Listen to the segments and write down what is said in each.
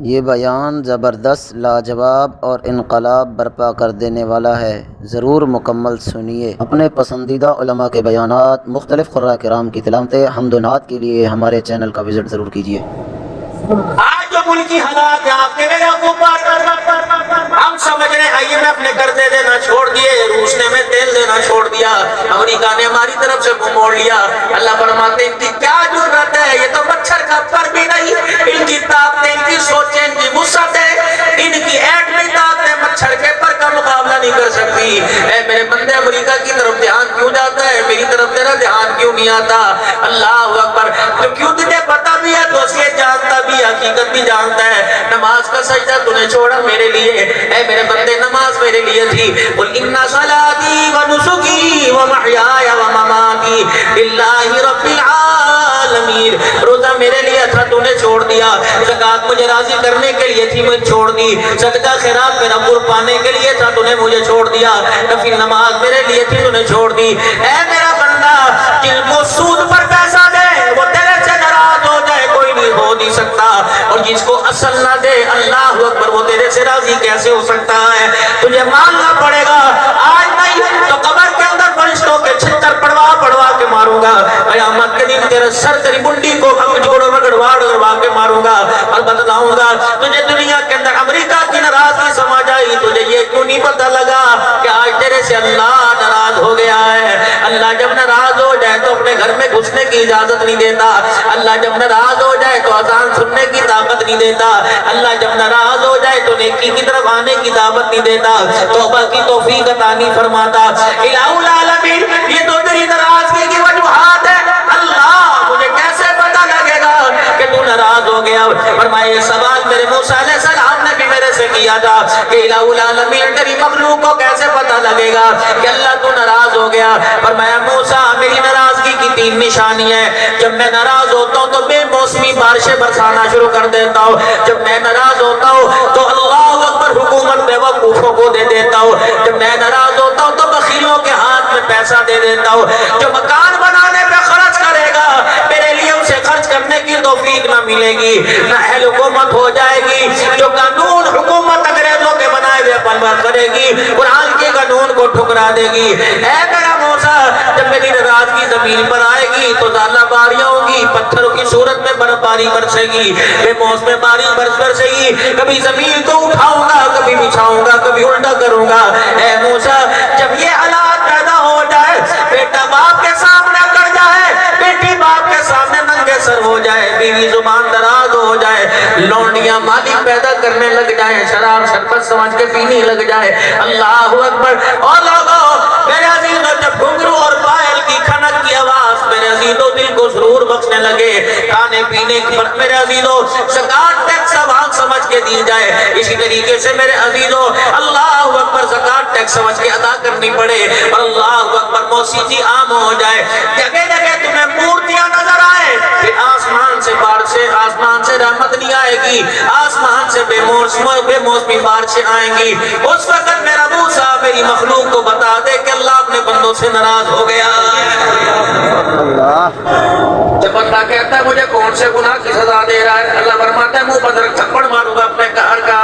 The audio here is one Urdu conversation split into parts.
یہ بیان زبردست، لاجواب اور انقلاب برپا کر دینے والا ہے، ضرور مکمل سنیے۔ اپنے پسندیدہ علماء کے بیانات، مختلف قراء کرام کی تلاوتیں، حمد و نعت کے لیے ہمارے چینل کا وزٹ ضرور کیجیے۔ آج جو ملکی حالات ہیں آپ کے میرے حکومت، ہم سمجھ رہے ہیں IMF نے قرضے دینا چھوڑ دیے، روس نے ہمیں تیل دینا چھوڑ دیا، امریکہ نے ہماری طرف سے منہ موڑ لیا۔ اللہ فرماتے ہیں ان کی کیا جرات ہے، یہ تو مچھر کا پر بھی نہیں، ان کی طاقتیں، ان کی سوچیں، ان کی وسعتیں، ان کی ایٹمی طاقتیں مچھر کے پر کا مقابلہ نہیں کر سکتی۔ اے میرے بندے، امریکہ کی طرف دھیان کیوں جاتا ہے، میری طرف تیرا دھیان کیوں نہیں آتا؟ اللہ اکبر۔ تو کیوں تجھے پتا بھی ہے تو اسے جانتا بھی، حقیقت بھی جانتا ہے۔ نماز کا سجدہ تو نے چھوڑا میرے لیے، اے میرے بندے نماز میرے لیے تھی۔ قل ان صلاتی و نسکی و محیای و مماتی للہ رب العالمین۔ روزہ میرے لیے تھا تو نے چھوڑ دیا، زکوٰۃ مجھے راضی کرنے کے لیے تھی مجھے چھوڑ دی، صدقہ خیرات میرا قرب پانے کے لیے تھا تو نے مجھے چھوڑ دیا، نفل نماز میرے لیے تھی تو نے چھوڑ دی۔ اے میرا بندہ، جن کو سود پر پیسہ دے وہ تیرے سے ناراض ہو جائے کوئی نہیں ہو نہیں سکتا، اور جس کو اصل نہ دے اللہ اکبر وہ تیرے سے راضی کیسے ہو سکتا ہے؟ تجھے ماننا پڑے گا، آج نہیں تو قبر کے اندر فرشتوں کے چھتر پڑوا پڑوا کے ماروں گا، قیامت کے دن تیرے سر تیری منڈی کو رگڑوا کے ماروں گا اور بتلاؤں گا تجھے دنیا کے اندر امریکہ کی ناراضگی سمجھ آئی، تجھے یہ کیوں نہیں پتہ لگا کہ آج تیرے سے اللہ ناراض ہو گیا ہے؟ اللہ جب ناراض ہو جائے تو اپنے گھر میں گھسنے کی اجازت نہیں دیتا، اللہ جب ناراض ہو جائے تو اذان سننے کی طاقت نہیں دیتا، اللہ جب ناراض ہو جائے تو نیکی کی طرف آنے کی دعوت نہیں دیتا، توبہ کی توفیق عطا نہیں فرماتا۔ الہ العالمین، یہ تو تیری ناراضگی کی وجوہات ہے، اللہ مجھے کیسے پتہ لگے گا کہ تو ناراض ہو گیا؟ فرمائے یہ سوال میرے موسیٰ علیہ السلام نے بھی میرے سے کیا تھا کہ الہ العالمین تیری مخلوق کو کیسے پتہ لگے گا کہ اللہ تو ناراض ہو گیا؟ فرمایا موسیٰ میری ناراضگی کی 3 نشانی ہے، جب میں ناراض ہوتا ہوں تو بے موسمی بارشیں برسانا شروع کر دیتا ہوں، جب میں ناراض ہوتا ہوں تو اللہ اکبر حکومت بیوقوفوں کو دے دیتا ہوں، جب میں ناراض ہوتا ہوں تو بخیلوں کے ہاتھ میں پیسہ دے دیتا ہوں، جو مکان بنانے پہ خرچ کرے گا میرے لیے اسے خرچ کرنے کی توفیق نہ ملے گی، نہ اہل حکومت ہو جائے گی، جو قانون حکومت انگریزوں کے بنائے ہوئے پلور کرے گی قرآن کے قانون کو ٹھکرا دے گی۔ اے میرا موسیٰ، جب میری ناراضگی زمین پر آئے گی تو زالہ باریاں ہوں گی، پتھروں کی صورت میں برف باری برسے گی، بے موسم بارش برسے گی، کبھی زمین کو اٹھاؤں گا کبھی بچھاؤں گا کبھی الٹا کروں گا۔ اے موسیٰ، جب یہ حالات پیدا ہو جائے، بیٹا باپ کے سامنے کر جائے، بیٹی باپ کے سامنے ننگے سر ہو جائے، بیوی زبان دراز ہو جائے، لونڈیاں مالک پیدا کرنے لگ جائیں، شراب شربت سمجھ کے پینے لگ جائے، اللہ اکبر۔ اور لوگوں میرے عزیزوں، جب گھنگرو اور پائل کی کھنک کی آواز میرے عزیزوں دل کو سرور بخشنے لگے، کھانے پینے کی میرے عزیزوں زکوٰۃ ٹیکس آواز سمجھ کے دی جائے، اسی طریقے سے میرے عزیزوں اللہ اکبر زکوٰۃ ٹیکس سمجھ کے ادا کرنی پڑے، اور اللہ اکبر موسیقی عام ہو جائے، جگہ جگہ تمہیں مورتیاں نظر آئے، پھر آسمان سے بارشیں، آسمان سے رحمت نہیں آئے گی، آسمان سے بے موسمی بارشیں آئیں گی، اس وقت میرا موسیٰ میری مخلوق کو بتا دے کہ اللہ اپنے بندوں سے ناراض ہو گیا۔ جب بندہ کہتا ہے مجھے کون سے گناہ کی سزا دے رہا ہے، اللہ فرماتا ہے منہ پر تھپڑ ماروں گا اپنے قہر کا،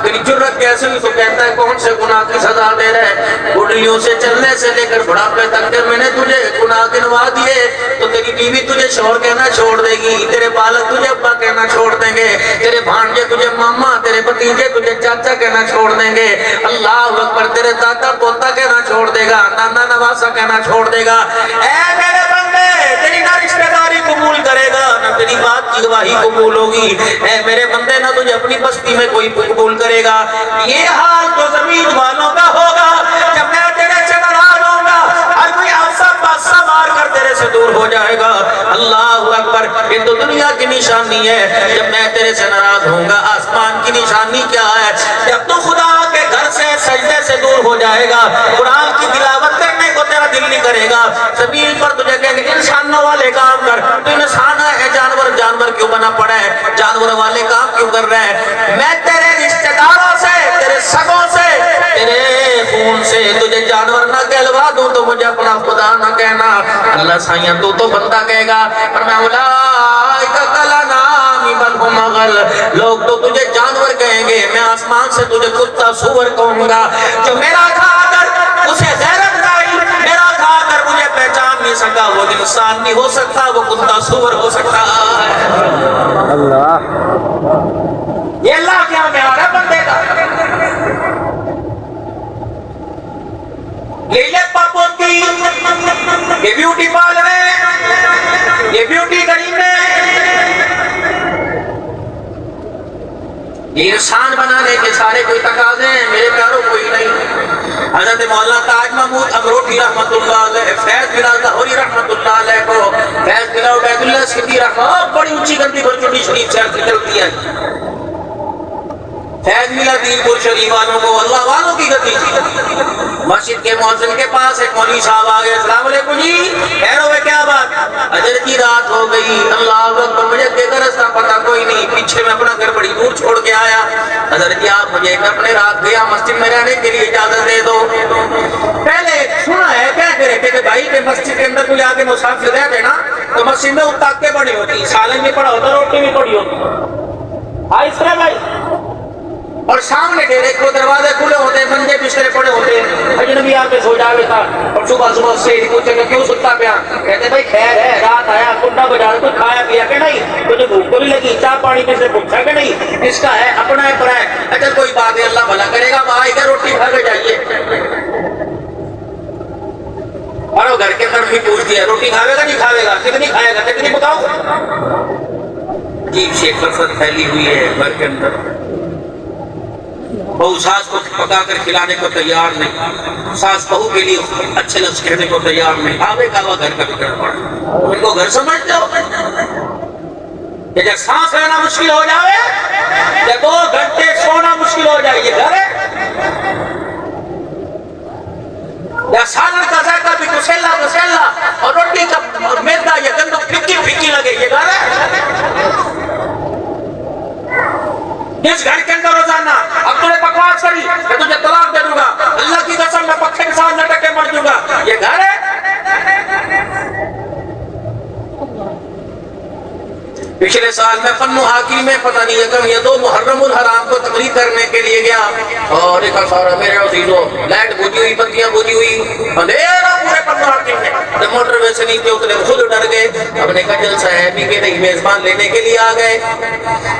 تیری جرت کیسے ہوئی؟ تو کہتا ہے کون سے گناہ کی سزا دے رہا ہے؟ بڑھلیوں سے چلنے سے لے کر بڑھاپے تک کے میں نے تجھے گناہ گنوا دیے، تو تیری بیوی تجھے شوہر کہنا چھوڑ دے گی، تیرے بالک تجھے ابا کہنا چھوڑ دیں گے، تیرے بھانجے تجھے ماما، تیرے بھتیجے تجھے چاچا کہنا چھوڑ دیں گے، اللہ اکبر، تیرے دادا پوتا کہنا چھوڑ دے گا، نانا نواسا کہنا چھوڑ دے گا۔ اے میرے بندے، تیری نہ رشتہ داری قبول کرے گا نہ تیری بات کی گواہی قبول ہوگی، اے میرے بندے نہ تجھے اپنی بستی میں کوئی قبول کرے گا۔ یہ حال تو زمین والوں کا ہوگا جب میں تیرے سے ناراض ہوں گا، ہر کوئی آسا پاسا مار کر تیرے سے دور ہو جائے گا، اللہ اکبر۔ یہ تو دنیا کی نشانی ہے، جب میں تیرے سے ناراض ہوں گا۔ آسمان کی نشانی کیا ہے؟ جب تو خدا کے گھر سے سجدے سے دور ہو جائے گا، قرآن کی تلاوت کرنے کو تیرا دل نہیں کرے گا، زمین پر تجھے کہیں گے انسانوں والے کام کر، تو انسان ہے جانور کیوں بنا پڑا ہے؟ جانور والے کام کیوں کر رہے ہیں؟ میں تیرے رشتہ داروں سے، تیرے سگوں سے، تیرے خون سے تجھے جانور نہ کہلوا دوں تو مجھے اپنا خدا نہ کہنا۔ اللہ سائیاں تو بندہ کہے گا، پر میں اولئک کالانعام بل ھم اضل، لوگ تو تجھے آسمان سے تجھے کتا سور کہوں گا، جو میرا کھا کر اسے غیرت نہیں، میرا کھا کر مجھے پہچان نہیں سکا، وہ انسان نہیں ہو سکتا، وہ کتا سور ہو سکتا ہے۔ اللہ، یہ اللہ کیا معیار ہے بندے کا؟ لیلت پاپوتی، یہ بیوٹی پارلر ہے، یہ بیوٹی کریم ہے، یہ انسان بنانے کے سارے کوئی تقاضے ہیں، میرے پیاروں کوئی نہیں۔ حضرت مولانا تاج محمود امروٹھی رحمت اللہ علیہ، فیض بلال لاہوری رحمت اللہ علیہ کو فیض بلال عبید اللہ سندھی رحمت، بڑی اونچی گندی برچوٹی شریف سے نکلتی ہے، فیض ملا دین پور شریف والوں کو، اللہ والوں کی گدی تھی۔ مسجد کے مؤذن کے پاس ایک مولوی صاحب آگئے، السلام علیکم جی، خیر ہوئے کیا بات؟ اجر کی رات ہو گئی، اللہ اکبر، مجھے کے گھر رستہ پتہ کوئی نہیں، پیچھے میں اپنا گھر بڑی دور چھوڑ کے آیا، حضرت جی آپ مجھے اپنے رات گیا مسجد میں رہنے کے لیے اجازت دے دو۔ پہلے سنا ہے کیا کرے کہ بھائی کہ مسجد کے اندر کوئی آگے مسافر رہتے نا تو مسجد میں اتاکے پڑی ہوتی، سالن بھی پڑا ہوتا، روٹی بھی پڑی ہوتی، آئیس کرے بھائی، اور سامنے ڈیرے کو دروازے کھلے ہوتے، منجے بسترے پڑے ہوتے، اجنبی آ کے سو جاوے تھا، اور صبح سے پوچھے کہ کیوں ستا پیا؟ کہتے بھائی خیر ہے، رات آیا کنڈا بجا تو کھایا پیا کہ نہیں، تجھے بھوک تو نہیں لگی، چاہ پانی میں سے پوچھا کہ نہیں، اس کا ہے اپنا ہے پرا ہے، اچھا کوئی بات ہے اللہ بھلا کرے گا، وہاں ادھر روٹی کھا کے جائیے۔ اور وہ گھر کے اندر بھی پوچھ دیا روٹی کھاوے گا نہیں کھاوے گا، کتنی کھائے گا، کتنی بتاؤ؟ عجیب سی کثرت پھیلی ہوئی ہے گھر کے اندر، بہو ساس کو پکا کر کھلانے کو تیار نہیں، ساس بہو کے لیے اچھے لفظ کہنے کو تیار نہیں، آوے کعوہ گھر کا بگڑ پڑا، ان کو گھر سمجھتے ہو کہ جب سانس لینا مشکل ہو جائے، جب 2 گھنٹے سونا مشکل ہو جائے، یہ گھر ہے؟ یا سالن کا ذائقہ بھی کسیلا اور روٹی کا میدا یا گندم پھکی پھکی لگے، یہ گھر ہے؟ جس گھر کے اندر روزانہ اب تجھے بکواس کری کہ تجھے طلاق دے دوں گا، اللہ کی قسم میں پکھے کے ساتھ لٹک کے مر جوں گا، یہ گھر ہے؟ پچھلے سال میں فن و حاکی میں پتہ نہیں ہے یہ 2 محرم الحرام کو تقریر کرنے کے لیے گیا، اور ایک سارا میرے عزیزوں لائٹ بجھی ہوئی، بتیاں بجھی ہوئی، اندھیرا پورے فن و حاکی میں، جب موٹر وے سے نیچے اترے خود ڈر گئے، ہم نے کہا جلسہ ہے بھی کہ نہیں، میزبان لینے کے لیے آ گئے،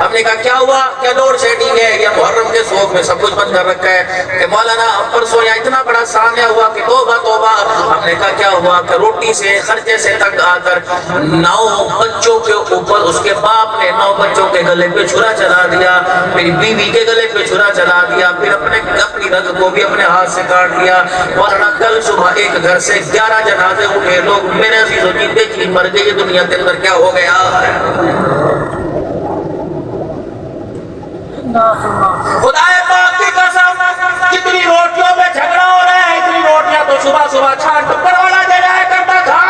ہم نے کہا کیا ہوا، کیا لوڈ سیٹنگ ہے یا محرم کے سوگ میں سب کچھ بند کر رکھا ہے کہ مولانا پرسوں یا اتنا بڑا سامنے ہوا کہ توبہ توبہ، ہم نے کہا کیا ہوا کہ روٹی سے خرچے سے تک آ کر 9 بچوں کے اوپر اس کے باپ نے 9 بچوں کے گلے پہ چھرا چلا دیا، میری بیوی کے گلے پہ چھرا چلا دیا، پھر اپنی رگ کو بھی اپنے ہاتھ سے کاٹ دیا، مولانا کل صبح ایک گھر سے 11 جنازے اٹھے، لوگ میرے عزیزوں جی دیکھیے مر گئے، یہ دنیا کے اندر کیا ہو گیا ہے؟ خدا پاک کی قسم، جتنی روٹیوں میں جھگڑا ہو رہا ہے اتنی روٹیاں تو صبح صبح چھان ٹکر والا دے جایا کرتا تھا،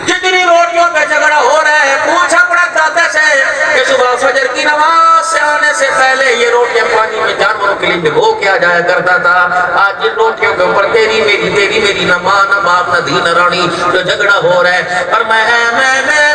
جتنی روٹیوں پہ جھگڑا ہو رہا ہے پوچھا پڑا دادا سے کہ صبح فجر کی نماز سے آنے سے پہلے یہ روٹیاں پانی میں جانوروں کے لیے بھگو کیا جایا کرتا تھا، آج جن روٹیوں کے اوپر تیری میری نہ ماں نہ باپ نہ دھی نہ رانی جو جھگڑا ہو رہا ہے، پر میں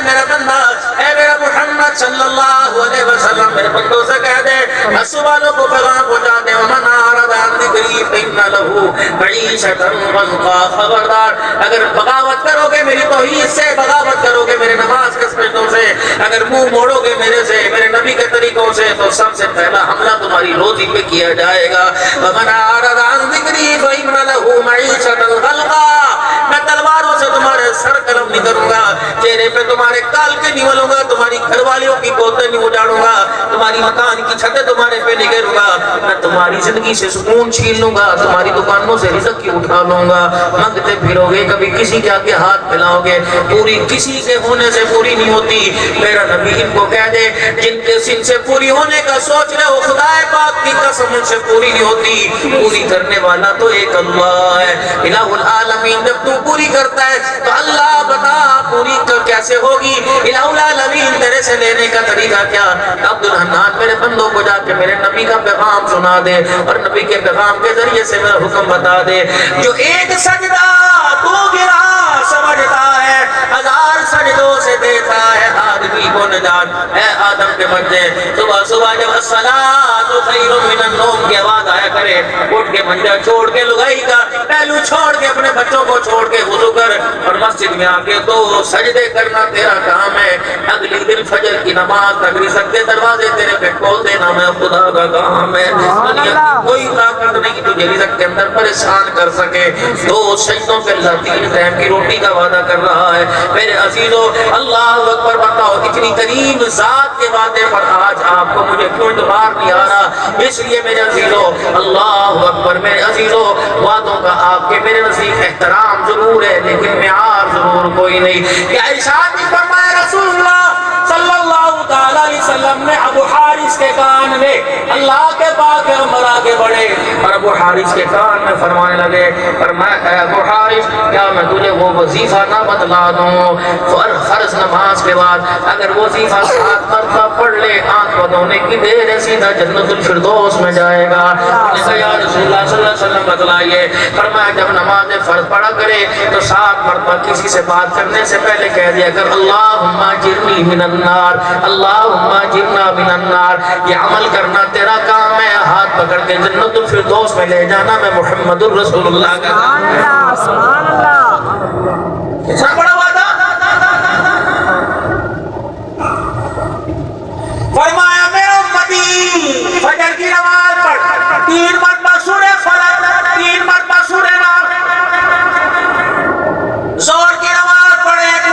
میرا بندہ اے میرا محمد صلی اللہ علیہ وسلم میرے بندوں سے کہہ دے اسو والوں کو پیغام پہنچا دے، ومن اعرض عن ذکری فإن له معیشۃ ضنکا، خبردار اگر بغاوت کرو گے میری توحید سے، بغاوت کرو گے میرے نماز کے سجدوں سے، اگر منہ موڑو گے میرے سے میرے نبی کے طریقوں سے، تو سب سے پہلا حملہ تمہاری روزی پہ کیا جائے گا، ومن اعرض عن ذکری فإن له معیشۃ ضنکا، میں تلواروں سے تمہارے سر قلم نہیں کروں گا، چہرے پہ تمہارے کال کے نہیں ملوں گا، تمہاری گھر والیوں کی گودیں نہیں اجاڑوں گا، تمہاری مکان کی چھتیں تمہارے پہ نہیں گروں گا، میں تمہاری زندگی سے سکون چھین لوں گا، تمہاری دکانوں سے رزق کی اٹھا لوں گا، مانگتے پھرو گے کبھی کسی کے آگے ہاتھ پھیلاؤ گے، پوری کسی کے ہونے سے پوری نہیں ہوتی، میرا نبی ان کو کہہ دے جن کے سن سے پوری ہونے کا سوچ رہے ہو خدا پاک کی قسم ان سے پوری نہیں ہوتی، پوری کرنے والا تو ایک اللہ ہے، الہ العالمین، جب تو پوری کرتا ہے تو اللہ بتا پوری کیسے ہوگی، الہ العالمین تیرے سے لینے کا طریقہ کیا؟ عبد الحنان میرے بندوں کو جا کے میرے نبی کا پیغام سنا دے اور نبی کے پیغام کے ذریعے سے میرا حکم بتا دے، جو ایک سجدہ تو گرا سمجھتا ہے 1000 سجدوں سے دیتا ہے ہاتھ آدمی کو نجات، اے آدم کے بچے، صبح صبح جب الصلاۃ خیر من النوم کی آواز آیا کرے، اٹھ کے منجا چھوڑ کے لگائی کا پہلو چھوڑ کے اپنے بچوں کو چھوڑ کے وضو کر اور مسجد میں آ کے دو سجدے کرنا تیرا کام ہے۔ اگلی دن فجر کی نماز تک رزق کے دروازے تیرے پہ کھول دینا میں خدا کا کام ہے۔ دنیا کی کوئی طاقت نہیں تجھے رزق کے اندر پریشان کر سکے۔ دو سجدوں پہ اللہ 3 ٹائم کی روٹی کا وعدہ کر رہا ہے۔ میرے عزیزو اللہ اکبر بتاؤ، اتنی کریم ذات کے وعدے پر آج آپ کو مجھے کیوں اعتبار نہیں آ رہا؟ اس لیے میرے عزیزو اللہ اکبر، میرے عزیزو وعدوں کا آپ کے میرے نزدیک احترام ضرور ہے لیکن معیار ضرور کوئی نہیں۔ کیا ارشاد بھی فرمایا رسول اللہ صلی اللہ تعالی علیہ وسلم نے ابو حارث کے کان میں، اللہ کے پاک پیغمبر آگے بڑھے اور ابو حارث کے کان میں فرمانے لگے، فرمایا اے ابو حارث کیا میں تجھے وہ وظیفہ نہ بتلا دوں؟ فرض نماز کے بعد اگر وظیفہ 7 مرتبہ پڑھ لے، آنکھ بدونے کی دیر ہے سیدھا جنت الفردوس میں جائے گا۔ یا رسول اللہ صلی اللہ علیہ وسلم بتلائیے۔ فرمایا جب نماز فرض پڑھا کرے تو 7 مرتبہ کسی سے بات کرنے سے پہلے کہہ دیا کر اللہم اجرنی من النار، اللہم اجرنا من النار۔ یہ عمل کرنا تیرا کام ہے، ہاتھ پکڑ کے جنت الفردوس میں لے جانا میں محمد الرسول اللہ کا کام ہے۔ سبحان اللہ۔ کتنا بڑا وعدہ! فرمایا میرے امتی فجر کی نماز پڑھ، 3 مرتبہ سورہ فلق، 3 مرتبہ سورہ ناس، زور کی نماز پڑھ 1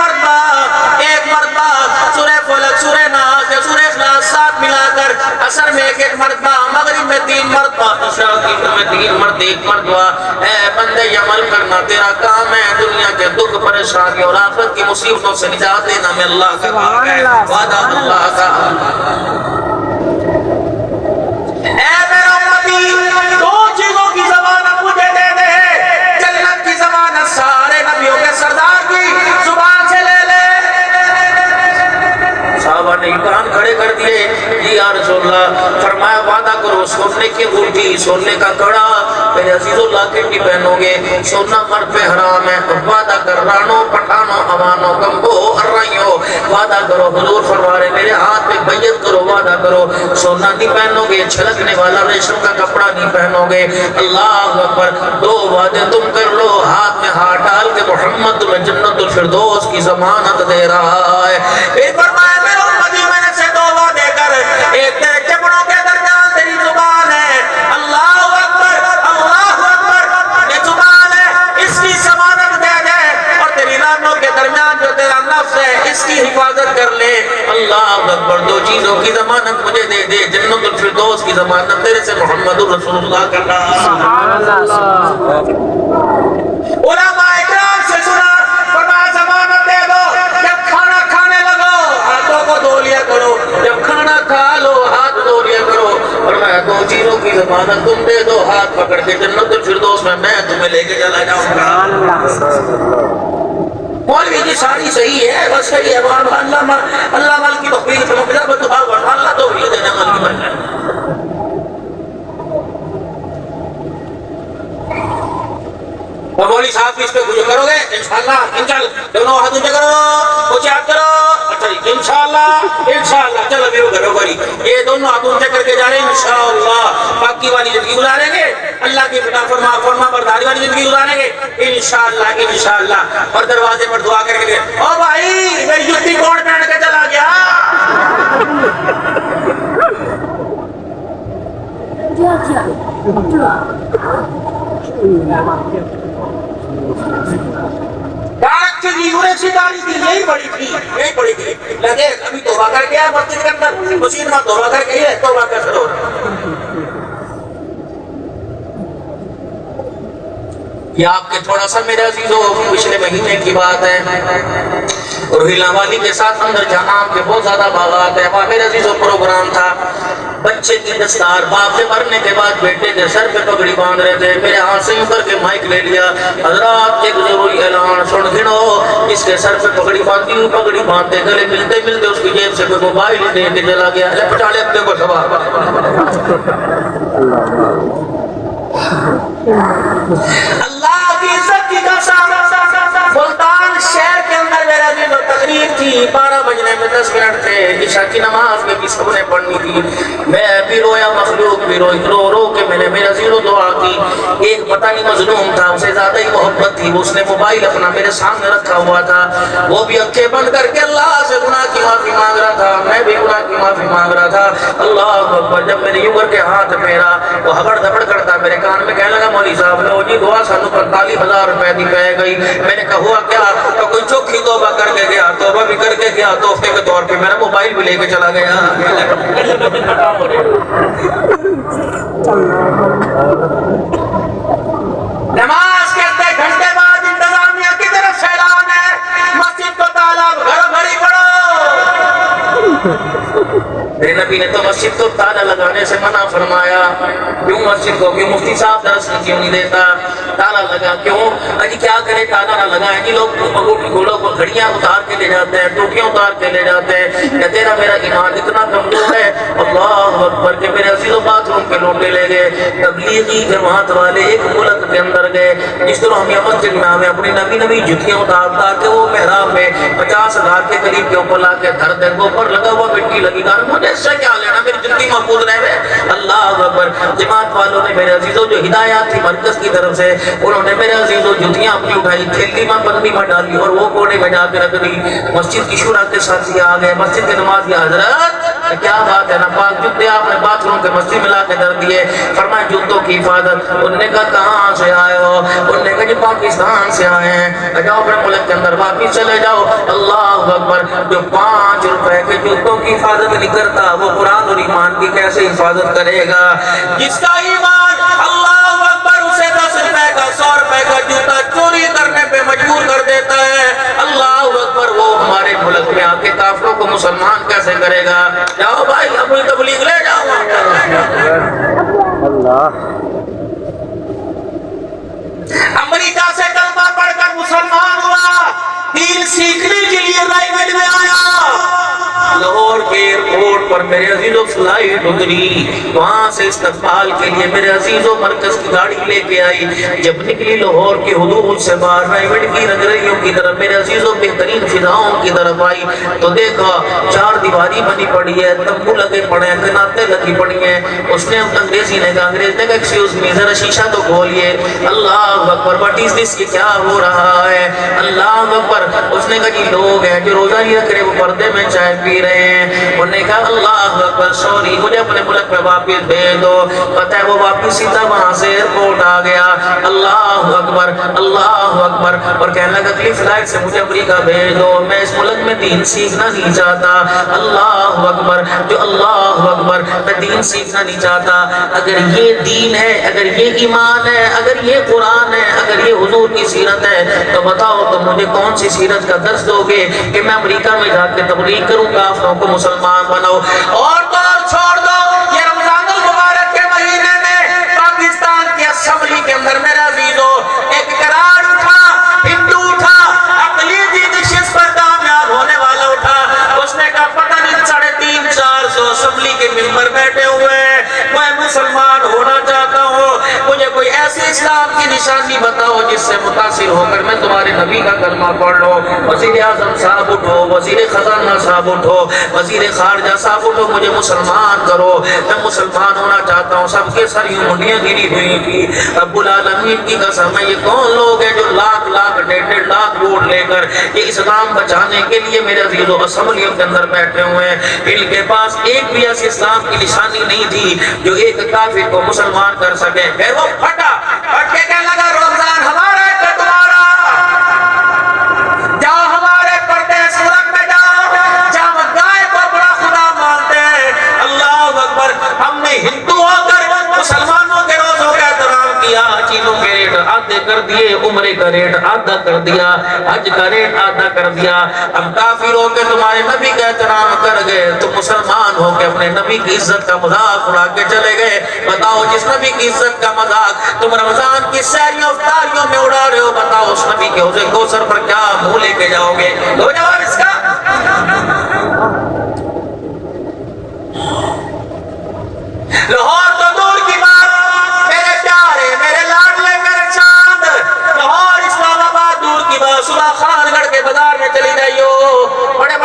مرتبہ سورہ فلق، سورہ ناس یا سورہ اخلاص 7 ملا کر، عصر میں 1 مرتبہ، مغرب میں 3 مرتبہ، عشاء کی 3 مرتبہ 1 مرتبہ۔ اے بندے یہ عمل کرنا تیرا کام ہے، دنیا کے دکھ پریشانی اور آخرت کی مصیبتوں سے نجات دینا میں اللہ کا کام ہے، وعدہ اللہ کا۔ اے میرا امتی 2 چیزوں کی ضمانت مجھے دے دے، جنت کی ضمانت سارے نبیوں کے سردار کی زبان سے لے لے۔ صحابہ نے کان کھڑے کر دیے، جی یا رسول اللہ۔ فرمایا وعدہ کرو سونے کی انگوٹھی، سونے کا کڑا، میرے عزیز اللہ کی پہنو گے، سونا مرد پہ حرام ہے، وعدہ کر رانو پٹھانو عوانو کمبو ارائیو، وعدہ کرو۔ حضور فرما رہے میرے ہاتھ پہ بیعت کرو، وعدہ کرو سونا نہیں پہنو گے، چھلکنے والا ریشم کا کپڑا نہیں پہنو گے۔ اللہ اکبر، 2 وعدے تم کر لو، ہاتھ میں ہاتھ ڈال کے محمد تمہیں جنت الفردوس کی ضمانت دے رہا ہے۔ پھر فرمایا میرے امتی میں نے سے 2 وعدے کر، ایک تیرے چپڑوں کے درمیان تیری زبان ہے، اللہ اکبر اللہ اکبر، یہ زبان ہے اس کی ضمانت دے دے، اور تیری رانوں کے درمیان جو تیرا نفس ہے اس کی حفاظت کر لے۔ اللہ اکبر، 2 چیزوں کی ضمانت مجھے دے دے، جنت الفردوس کی ضمانت تیرے سے محمد الرسول اللہ کر رہا ہے۔ علماء اکرام سے سنا، فرمایا ضمانت دے دو، جب کھانا کھانے لگو ہاتھوں کو دھو لیا کرو، جب کھانا کھا لو ہاتھ دھو لیا کرو۔ فرمایا 2 چیزوں کی ضمانت تم دے دو، ہاتھ پکڑ کے جنت الفردوس میں تمہیں لے کے چلا جاؤں گا۔ مولوی جی ساری صحیح ہے، بس صحیح ہے، اللہ مال کی تخفیف اللہ تو یہ دینا مال کی بن جائے۔ اور مولوی صاحب اس پہ کچھ کرو گے انشاءاللہ دونوں ہاتھ اونچے کرو، کچھ یاد کرو، اچھا جی انشاءاللہ چلو میرے گھروں بری یہ دونوں ہاتھ اونچے کر کے جا رہے ہیں، انشاءاللہ پاکی والی زندگی گزاریں گے، اللہ کی فرما برداری والی زندگی گزاریں گے انشاءاللہ۔ اور دروازے پر دعا کر کے او بھائی میری جوتی کون پہن کے چلا گیا؟ یہی بڑی تھی لگے ابھی توبہ کر کے مسجد کے اندر مسجد میں توبہ کر کے توبہ کر کرو۔ یہ آپ کے تھوڑا سا میرے عزیزو پچھلے مہینے کی بات ہے، روہیلا والی کے ساتھ اندر جہاں کے بہت زیادہ باغات ہے، وہاں میرے عزیزو پروگرام تھا، بچے کی دستار باپ سے مرنے کے بعد بیٹے کے سر پہ پگڑی باندھ رہے تھے، میرے ہاتھ سے کر کے مائک لے لیا، حضرات ایک ضروری اعلان سن گھنو، اس کے سر پہ پگڑی باندھی ہوئی، پگڑی باندھتے گلے ملتے اس کی جیب سے کوئی موبائل دے کے چلا گیا، لے پٹالے اپنے کو سبا۔ اللہ کی عزت کی قسم، سلطان شہر کے اندر میرا دل ہوتا تقریر تھی, 12 بجنے میں 10 منٹ تھے, عشاء کی نماز میں بھی سب نے پڑھنی تھی. میں بھی رویا, مخلوق بھی روئی, رو رو کے میں نے میرا زیرو دعا کی. ایک پتہ نہیں مظلوم تھا, اسے زیادہ ہی محبت تھی, اس نے موبائل اپنا میرے سامنے رکھا ہوا تھا, وہ بھی آنکھیں بند کر کے اللہ سے گناہ کی معافی مانگ رہا تھا, میں بھی گناہ کی معافی مانگ رہا تھا. اللہ اکبر. جب میری یوں کر کے ہاتھ پھیرا, وہ ہبڑ دبڑ کرتا میرے کان میں کہنے لگا, مولوی صاحب لو جی دعا سانو 45,000 روپے دی پہ گئی. میں نے کہا ہوا کیا؟ تو کوئی چوکھی توبہ کر کے گیا, توبہ بھی کر کے گیا, تحفے کے طور پہ میرا موبائل بھی لے کے چلا گیا. نماز کے آدھے گھنٹے بعد انتظامیہ کی طرف سے اعلان ہے, مسجد کو تالا گھر گھڑی پڑو. میرے نبی نے تو مسجد کو تالا لگانے سے منع فرمایا. کیوں مسجد کو, کیوں مفتی صاحب درس کیوں نہیں دیتا؟ تالا لگا کیوں؟ اجی کیا کرے تالا نہ لگائے جی. لوگ گھڑیاں اتار کے لے جاتے ہیں, ٹوپیاں اتار کے لے جاتے ہیں, کہ تیرا میرا ایمان اتنا کمزور ہے. اللہ اکبر. کہ میرے عزیزوں باتھ روم کے لوٹے لے گئے, تبلیغی جماعت والے ایک ملک کے اندر گئے. جس طرح ہم یہاں مسجد میں ہمیں اپنی نبی جوتیاں اتار کے وہ محراب میں 50,000 کے قریب کے اوپر لا کے دھر دے, وہ اوپر لگا ہوا مٹی لگی گا, مجھے اس سے کیا لینا, میری جوتی محفوظ رہے. اللہ اکبر. جماعت والوں نے میرے عزیزوں جو ہدایات تھی مرکز کی طرف سے, انہوں نے میرے عزیزوں جوتیاں اپنی اٹھائی, تھیلی میں بندی میں ڈالی اور وہ کونے میں جا کے رکھ دی. مسجد کی شورا کے ساتھی آ گئے, مسجد کے نماز یا حضرت کیا بات ہے, ناپاک جوتے آپ نے باتھ روم کے مسجد میں لا کے در دیے. فرمائے جوتوں کی حفاظت. انہوں نے کہا کہاں سے آئے ہو؟ انہوں نے کہا جی پاکستان سے آئے ہیں. جاؤ اپنے ملک کے اندر واپس چلے جاؤ. اللہ اکبر. جو 5 روپے کے جوتوں کی حفاظت نہیں کرتا, وہ قرآن اور ایمان کی کیسے حفاظت کرے گا؟ جس کا ایمان اللہ اکبر اسے 10 روپے کا 100 روپے کا جوتا چوری کرنے پہ مجبور کر دیتا ہے. اللہ اکبر. وہ ہمارے ملک میں آ کے کافروں کو مسلمان کیسے کرے گا؟ جاؤ بھائی اپنی تبلیغ لے جاؤ. اللہ. امریکہ سے کلمہ پڑھ کر مسلمان ہوا, دین سیکھنے کے لیے رائیگڑھ میں آیا. لاہور کے ایئرپورٹ پر میرے عزیزوں فلائٹ اتری, وہاں سے استقبال کے لیے میرے عزیزوں مرکز کی گاڑی لے کے آئی. جب نکلی لاہور کی حدود سے باہر رائیگڑھ کی رنگریوں کی طرف میرے عزیزوں بہترین فضاؤں کی طرف آئی, تو دیکھا 4 دیواری بنی پڑی ہے, تمبو لگے پڑے ہیں, کناتیں لگی پڑی ہیں. اس نے انگریز نے کہا ایکسکیوز می ذرا شیشہ تو کھولیے. اللہ اکبر. واٹ از دس, یہ کیا ہو رہا ہے؟ اللہ اکبر. اس نے کہا جی لوگ ہیں جو روزہ نہیں رکھ رہے, وہ پردے میں چائے پی رہے ہیں. انہوں نے کہا اللہ اکبر سوری, مجھے اپنے ملک میں واپس بھیج دو. پتہ ہے وہ واپس سیدھا وہاں سے ایئرپورٹ آ گیا. اللہ اکبر. اللہ اکبر. اور کہنے لگا اگلی فلائٹ سے مجھے امریکہ بھیج دو, میں اس ملک میں دین سیکھنا نہیں چاہتا. اللہ اکبر. جو اللہ اکبر. میں دین سیکھنا نہیں چاہتا. اگر یہ دین ہے, اگر یہ ایمان ہے, اگر یہ قرآن ہے, اگر یہ حضور کی سیرت ہے, تو بتاؤ تو مجھے کون سی سیرت کا درس دو گے کہ میں امریکہ میں جا کے تبلیغ کروں, کافروں کو مسلمان بناؤ. اور تو چھوڑ دو, یہ رمضان المبارک کے مہینے میں پاکستان کی اسمبلی کے اندر میرے عزیزوں ایک قرار اٹھا, ہندو اٹھا, اقلیتی نشست پر کامیاب ہونے والا اٹھا. اس نے کہا پتہ نہیں 350-400 اسمبلی کے ممبر بیٹھے ہوئے ہیں, میں مسلمان ہونا چاہتا ہوں, مجھے کوئی ایسی اسلام کی نشانی بتاؤ جس سے متاثر ہو کر میں تمہارے نبی کا کلمہ پڑھ لوں. وزیر اعظم صاحب اٹھو, وزیر خزانہ صاحب اٹھو, وزیر خارجہ صاحب اٹھو, مجھے مسلمان کرو, میں مسلمان ہونا چاہتا ہوں. سب کے سر یوں منڈیاں گری ہوئی تھی. رب العالمین کی قسم ہے, یہ کون لوگ ہیں جو لاکھ 1.5 لاکھ ووٹ لے کر یہ اسلام بچانے کے لیے میرے عزیزوں اسمبلیوں کے اندر بیٹھے ہوئے ہیں. ان کے پاس ایک بھی ایسی اسلام کی نشانی نہیں تھی جو ایک کافر کو مسلمان کر سکے. پھر وہ پھٹا, پھٹ کے کہنے لگا رمضان ہمارا ہے کہ تمہارا؟ جاؤ ہمارے پردے سورت میں جاؤ, جہاں گائے کو بڑا خدا مانتے ہیں. اللہ اکبر. ہم نے ہندو ہو کر مسلمانوں کے روزوں کا احترام کیا, چیزوں کے ریٹ آدھے کر دیے, عمرے کا ریٹ آدھا کر دیا, حج کا ریٹ آدھا کر دیا. ہم کافر ہو کے تمہارے نبی کا احترام کر گئے, تم مسلمان ہو کے اپنے نبی کی عزت کا مذاق اڑا کے چلے گئے. بتاؤ جس نبی کی عزت کا مذاق تم رمضان کی سحریوں افطاریوں میں اڑا رہے ہو, بتاؤ اس نبی کے حوض کوثر پر کیا منہ لے کے جاؤ گے؟ دو جواب اس کا. لاہور تو دور کی بات, میرے پیارے میرے لاڈلے میرے چاند, لاہور اسلام آباد دور کی بات. صبح خان گڑھ کے بازار میں چلی جائیو,